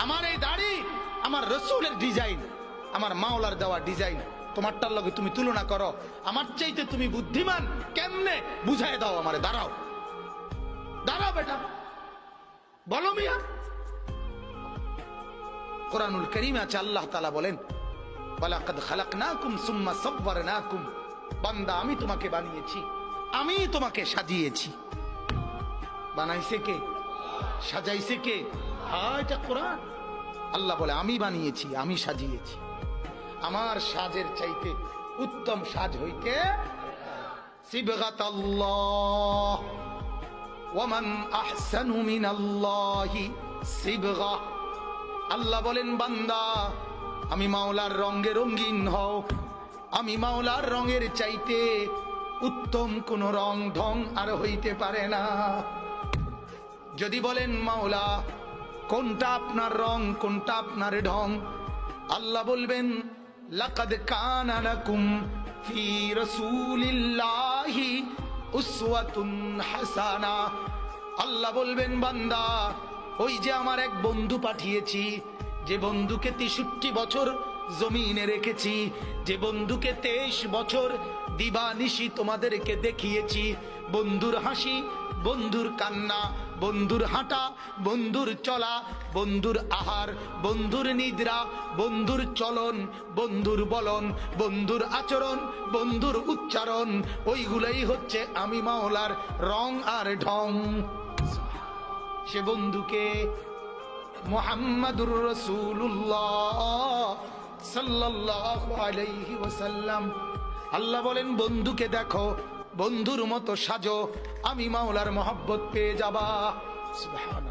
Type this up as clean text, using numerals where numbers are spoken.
আমার এই দাড়ি আমার রসুলের ডিজাইন, আমার মাওলার দেওয়া ডিজাইন, তোমারটার লগে তুমি তুলনা করো, আমার চাইতে তুমি বুদ্ধিমান কেমনে বুঝাই দাও আমারে। দাঁড়াও দাঁড়াও বেটা, বলো মিয়া। কোরআনুল কারীমে আছে আল্লাহ তাআলা বলেন, ওয়ালাকাদ খালাকনাকুম সুম্মা সাওয়ারনাকুম, বান্দা আমি তোমাকে বানিয়েছি, আমি তোমাকে সাজিয়েছি। বানাইছে কে? সাজাইছে কে? হ্যাঁ, এটা কোরআন। আল্লাহ বলে আমি বানিয়েছি, আমি সাজিয়েছি। আমার সাজের চাইতে উত্তম সাজ হইতে সিবগাতাল্লাহ, ওয়ামান আহসানু মিনাল্লাহি সিবগা। আল্লাহ বলেন বান্দা আমি মাওলার রঙে রঙিন হও, আমি মাওলার রঙের চাইতে উত্তম কোন রং ঢং আর হইতে পারে না। যদি বলেন মাওলা কোনটা আপনার রং, কোনটা আপনার ঢং, আল্লাহ বলবেন লাকাদ কানা লাকুম ফি রাসূলিল্লাহি উসওয়াতুন হাসানা। আল্লাহ বলবেন বান্দা ওই যে আমার এক বন্ধু পাঠিয়েছি, যে বন্ধুকে 63 বছর জমিনে রেখেছি, যে বন্ধুকে 23 বছর দিবানিশি তোমাদেরকে দেখিয়েছি, বন্ধুর হাসি, বন্ধুর কান্না, বন্ধুর হাঁটা, বন্ধুর চলা, বন্ধুর আহার, বন্ধুর নিদ্রা, বন্ধুর চলন, বন্ধুর বলন, বন্ধুর আচরণ, বন্ধুর উচ্চারণ, ওইগুলোই হচ্ছে আমি মাওলার রং আর ঢং। সে বন্ধুকে মুহাম্মাদুর রাসূলুল্লাহ সাল্লাল্লাহু আলাইহি ওয়াসাল্লাম। আল্লাহ বলেন বন্ধুকে দেখো, বন্ধুর মতো সাজো, আমি মাওলার মহব্বত পেয়ে যাবা। সুবহানাল্লাহ।